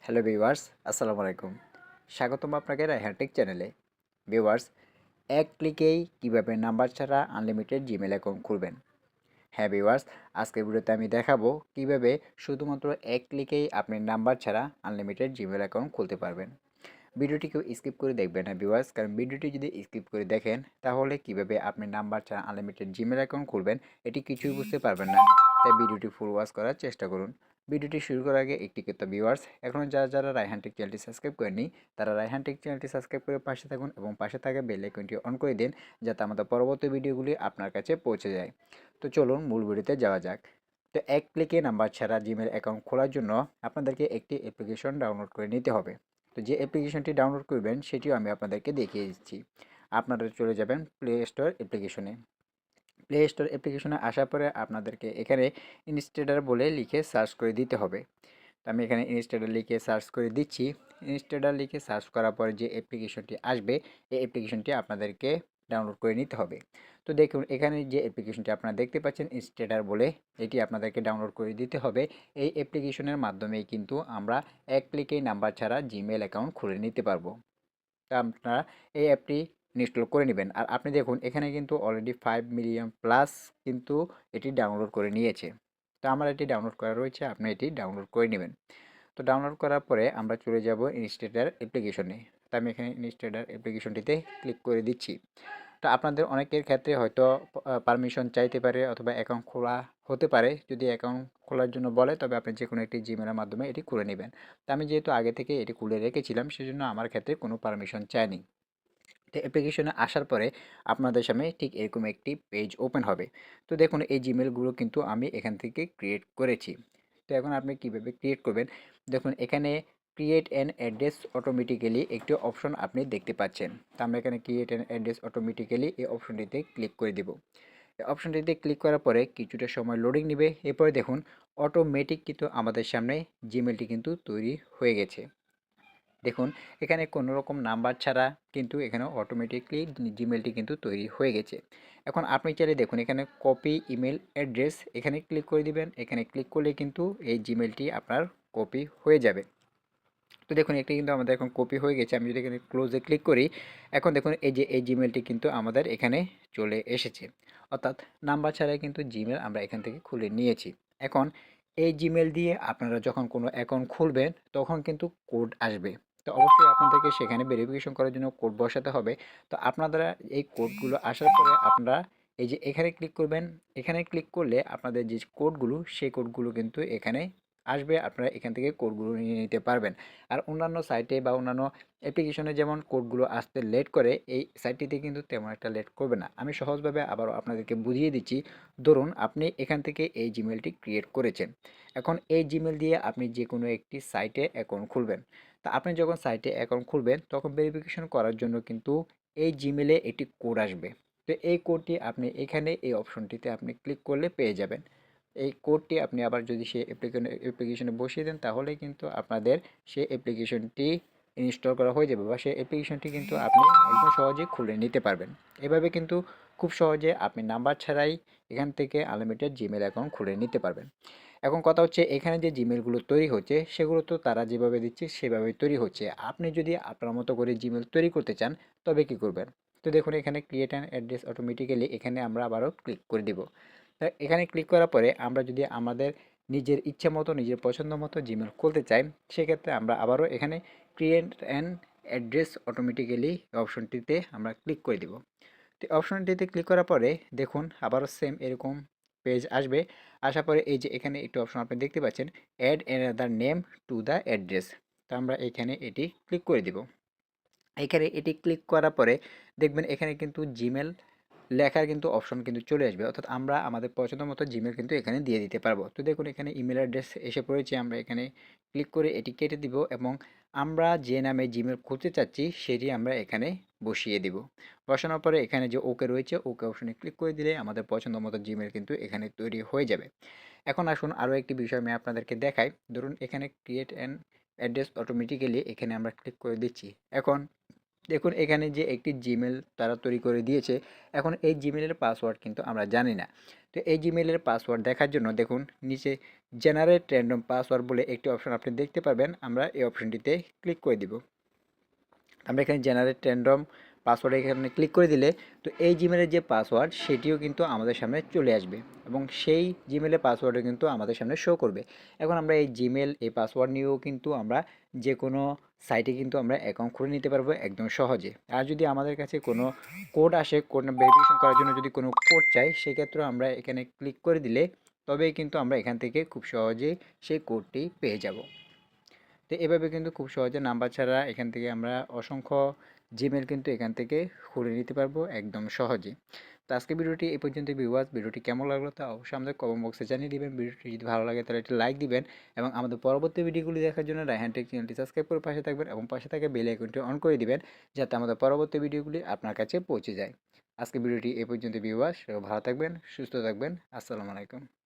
Hello viewers, আসসালামু আলাইকুম। স্বাগতম আপনাকে রায়হান টেক চ্যানেলে। ভিউয়ার্স, এক ক্লিকেই কিভাবে নাম্বার ছাড়া আনলিমিটেড জিমেল অ্যাকাউন্ট খুলবেন। হ্যাঁ ভিউয়ার্স, আজকের ভিডিওতে আমি দেখাবো কিভাবে শুধুমাত্র এক ক্লিকেই আপনি নাম্বার ছাড়া আনলিমিটেড জিমেল অ্যাকাউন্ট খুলতে পারবেন। ভিডিওটি কেউ স্কিপ করে দেখবেন না ভিউয়ার্স, কারণ ভিডিওটি যদি স্কিপ করে দেখেন তাহলে কিভাবে আপনি নাম্বার ছাড়া আনলিমিটেড জিমেল অ্যাকাউন্ট খুলবেন এটি কিছুই বুঝতে পারবেন না। তাই ভিডিওটি ফুল ওয়াচ করার চেষ্টা করুন। ভিডিওটি শুরু করার আগে একটি কথা ভিউয়ার্স, এখনও যারা রায়হান টেক চ্যানেলটি সাবস্ক্রাইব করেনি তারা রায়হান টেক চ্যানেলটি সাবস্ক্রাইব করে পাশে থাকুন এবং পাশে থাকা বেল আইকনটি অন করে দিন, যাতে আমাদের পরবর্তী ভিডিওগুলি আপনার কাছে পৌঁছে যায়। তো চলুন মূল ভিডিওতে যাওয়া যাক। তো এক ক্লিকে নাম্বার ছাড়া জিমেল অ্যাকাউন্ট খোলার জন্য আপনাদেরকে একটি অ্যাপ্লিকেশন ডাউনলোড করে নিতে হবে। তো যে অ্যাপ্লিকেশনটি ডাউনলোড করবেন সেটিও আমি আপনাদেরকে দেখিয়ে দিচ্ছি। আপনারা চলে যাবেন প্লে স্টোর অ্যাপ্লিকেশনে। প্লে স্টোর অ্যাপ্লিকেশনে আসার পরে আপনাদেরকে এখানে ইনস্টেডার বলে লিখে সার্চ করে দিতে হবে। তো আমি এখানে ইনস্টেডার লিখে সার্চ করে দিচ্ছি। ইনস্টেডার লিখে সার্চ করার পরে যে অ্যাপ্লিকেশনটি আসবে এই অ্যাপ্লিকেশনটি আপনাদেরকে ডাউনলোড করে নিতে হবে। তো দেখুন এখানে যে অ্যাপ্লিকেশনটি আপনারা দেখতে পাচ্ছেন ইনস্টেডার বলে, এটি আপনাদেরকে ডাউনলোড করে দিতে হবে। এই অ্যাপ্লিকেশনের মাধ্যমেই কিন্তু আমরা এক ক্লিকেই নাম্বার ছাড়া জিমেল অ্যাকাউন্ট খুলে নিতে পারবো। তা আপনারা এই অ্যাপটি ইনস্টল করে নেবেন। আর আপনি দেখুন এখানে কিন্তু অলরেডি 5 মিলিয়ন প্লাস কিন্তু এটি ডাউনলোড করে নিয়েছে। তো আমার এটি ডাউনলোড করা রয়েছে, আপনি এটি ডাউনলোড করে নেবেন। তো ডাউনলোড করার পরে আমরা চলে যাব ইনস্টেডার অ্যাপ্লিকেশনে। তো আমি এখানে ইনস্টেডার অ্যাপ্লিকেশনটিতে ক্লিক করে দিচ্ছি। তো আপনাদের অনেকের ক্ষেত্রে হয়তো পারমিশন চাইতে পারে অথবা অ্যাকাউন্ট খোলা হতে পারে। যদি অ্যাকাউন্ট খোলার জন্য বলে তবে আপনি যে কোনো একটি জিমেলের মাধ্যমে এটি খুলে নেবেন। তো আমি যেহেতু আগে থেকে এটি খুলে রেখেছিলাম সেজন্য আমার ক্ষেত্রে কোনো পারমিশন চায়নি। তো অ্যাপ্লিকেশনে আসার পরে আপনাদের সামনে ঠিক এরকম একটি পেজ ওপেন হবে। তো দেখুন এই জিমেলগুলো কিন্তু আমি এখান থেকে ক্রিয়েট করেছি। তো এখন আপনি কীভাবে ক্রিয়েট করবেন, দেখুন এখানে ক্রিয়েট অ্যান অ্যাড্রেস অটোমেটিক্যালি একটি অপশন আপনি দেখতে পাচ্ছেন। তো আমরা এখানে ক্রিয়েট অ্যান অ্যাড্রেস অটোমেটিক্যালি এই অপশনটিতে ক্লিক করে দেব। এই অপশনটিতে ক্লিক করার পরে কিছুটা সময় লোডিং নেবে। এরপরে দেখুন অটোমেটিক কিন্তু আমাদের সামনে জিমেলটি কিন্তু তৈরি হয়ে গেছে। দেখুন এখানে কোনো রকম নাম্বার ছাড়া কিন্তু এখানে অটোমেটিকলি জিমেলটি কিন্তু তৈরি হয়ে গেছে। এখন আপনি চাইলে দেখুন এখানে কপি ইমেল অ্যাড্রেস এখানে ক্লিক করে দিবেন। এখানে ক্লিক করলে কিন্তু এই জিমেলটি আপনার কপি হয়ে যাবে। তো দেখুন এটা কিন্তু আমাদের এখন কপি হয়ে গেছে। আমি যদি এখানে ক্লোজে ক্লিক করি, এখন দেখুন এই যে এই জিমেলটি কিন্তু আমাদের এখানে চলে এসেছে। অর্থাৎ নাম্বার ছাড়াই কিন্তু জিমেল আমরা এখান থেকে খুলে নিয়েছি। এখন এই জিমেল দিয়ে আপনারা যখন কোনো অ্যাকাউন্ট খুলবেন তখন কিন্তু কোড আসবে। তো অবশ্যই আপনাদেরকে সেখানে ভেরিফিকেশন করার জন্য কোড বসাতে হবে। তো আপনারা এই কোডগুলো আসার পরে আপনারা এই যে এখানে ক্লিক করবেন। এখানে ক্লিক করলে আপনাদের যে কোডগুলো সেই কোডগুলো কিন্তু এখানে আসবে। আপনারা এখান থেকে কোডগুলো নিয়ে নিতে পারবেন। আর অন্যান্য সাইটে বা অন্যান্য অ্যাপ্লিকেশনে যেমন কোডগুলো আসতে লেট করে, এই সাইটটিতে কিন্তু তেমন একটা লেট করবে না। আমি সহজভাবে আবারও আপনাদেরকে বুঝিয়ে দিচ্ছি। ধরুন আপনি এখান থেকে এই জিমেলটি ক্রিয়েট করেছেন। এখন এই জিমেল দিয়ে আপনি যে কোনো একটি সাইটে অ্যাকাউন্ট খুলবেন। তা আপনি যখন সাইটে অ্যাকাউন্ট খুলবেন তখন ভেরিফিকেশন করার জন্য কিন্তু এই জিমেলে একটি কোড আসবে। তো এই কোডটি আপনি এখানে এই অপশনটিতে আপনি ক্লিক করলে পেয়ে যাবেন। এই কোডটি আপনি আবার যদি সেই অ্যাপ্লিকেশনে বসিয়ে দেন তাহলে কিন্তু আপনাদের সেই অ্যাপ্লিকেশনটি ইনস্টল করা হয়ে যাবে বা সেই অ্যাপ্লিকেশনটি কিন্তু আপনি একদম সহজেই খুলে নিতে পারবেন। এভাবে কিন্তু খুব সহজে আপনি নাম্বার ছাড়াই এখান থেকে আনলিমিটেড জিমেল অ্যাকাউন্ট খুলে নিতে পারবেন। এখন কথা হচ্ছে এখানে যে জিমেলগুলো তৈরি হচ্ছে সেগুলো তো তারা যেভাবে দিচ্ছে সেভাবেই তৈরি হচ্ছে। আপনি যদি আপনার মতো করে জিমেল তৈরি করতে চান তবে কি করবেন? তো দেখুন এখানে ক্রিয়েট অ্যান অ্যাড্রেস অটোমেটিক্যালি এখানে আমরা আবারও ক্লিক করে দিব। তা এখানে ক্লিক করার পরে আমরা যদি আমাদের নিজের ইচ্ছে মতো নিজের পছন্দ মতো জিমেল খুলতে চাই, সেক্ষেত্রে আমরা আবারও এখানে ক্রিয়েট অ্যান অ্যাড্রেস অটোমেটিক্যালি অপশনটিতে আমরা ক্লিক করে দিব। তো অপশনটিতে ক্লিক করার পরে দেখুন আবারও সেম এরকম পেজ আসবে। আসার পরে এই যে এখানে একটি অপশন আপনি দেখতে পাচ্ছেন, add another name to the address. তো আমরা এখানে এটি ক্লিক করে দিব। এখানে এটি ক্লিক করার পরে দেখবেন এখানে কিন্তু জিমেল লেখার কিন্তু অপশন কিন্তু চলে আসবে। অর্থাৎ আমরা আমাদের পছন্দ মতো জিমেল কিন্তু এখানে দিয়ে দিতে পারবো। তো দেখুন এখানে ইমেল অ্যাড্রেস এসে পড়েছে। আমরা এখানে ক্লিক করে এটি কেটে দিব এবং আমরা যে নামে জিমেল খুলতে চাচ্ছি সেটি আমরা এখানে বসিয়ে দিব। বসানোর পরে এখানে যে ওকে রয়েছে ওকে অপশনে ক্লিক করে দিলে আমাদের পছন্দ মতো জিমেল কিন্তু এখানে তৈরি হয়ে যাবে। এখন আসুন আরও একটি বিষয় আমি আপনাদেরকে দেখাই। ধরুন এখানে ক্রিয়েট অ্যান অ্যাড্রেস অটোমেটিক্যালি এখানে আমরা ক্লিক করে দিচ্ছি। এখন দেখুন এখানে যে একটি জিমেল তারা তৈরি করে দিয়েছে। এখন এই জিমেলের পাসওয়ার্ড কিন্তু আমরা জানি না। তো এই জিমেলের পাসওয়ার্ড দেখার জন্য দেখুন নিচে জেনারেট র্যান্ডম পাসওয়ার্ড বলে একটি অপশন আপনি দেখতে পারবেন। আমরা এই অপশনটিতে ক্লিক করে দিব। আমরা এখানে জেনারেট র্যান্ডম পাসওয়ার্ড এখানে ক্লিক করে দিলে তো এই জিমেলের যে পাসওয়ার্ড সেটিও কিন্তু আমাদের সামনে চলে আসবে এবং সেই জিমেলের পাসওয়ার্ডও কিন্তু আমাদের সামনে শো করবে। এখন আমরা এই জিমেল এই পাসওয়ার্ড নিয়েও কিন্তু আমরা যে কোনো সাইটে কিন্তু আমরা অ্যাকাউন্ট খুলে নিতে পারবো একদম সহজে। আর যদি আমাদের কাছে কোনো কোড আসে, কোড ভেরিফিকেশন করার জন্য যদি কোনো কোড চাই, সেক্ষেত্রেও আমরা এখানে ক্লিক করে দিলে তবেই কিন্তু আমরা এখান থেকে খুব সহজেই সেই কোডটি পেয়ে যাব। তো এভাবে কিন্তু খুব সহজে নাম্বার ছাড়া এখান থেকে আমরা অসংখ্য জিমেল কিন্তু এখান থেকে খুলে নিতে পারবো একদম সহজে। তো আজকে ভিডিওটি এই পর্যন্ত ভিউয়ার্স, ভিডিওটি কেমন লাগলো তা অবশ্যই আমাদের কমেন্ট বক্সে জানিয়ে দিবেন। ভিডিওটি যদি ভালো লাগে তাহলে একটি লাইক দিবেন এবং আমাদের পরবর্তী ভিডিওগুলি দেখার জন্য রায়হান টেক চ্যানেলটি সাবস্ক্রাইব করে পাশে থাকবেন এবং পাশে থাকা বেল আইকনটি অন করে দিবেন যাতে আমাদের পরবর্তী ভিডিওগুলি আপনার কাছে পৌঁছে যায়। আজকে ভিডিওটি এই পর্যন্ত ভিউয়ার্স, ভালো থাকবেন, সুস্থ থাকবেন। আসসালামু আলাইকুম।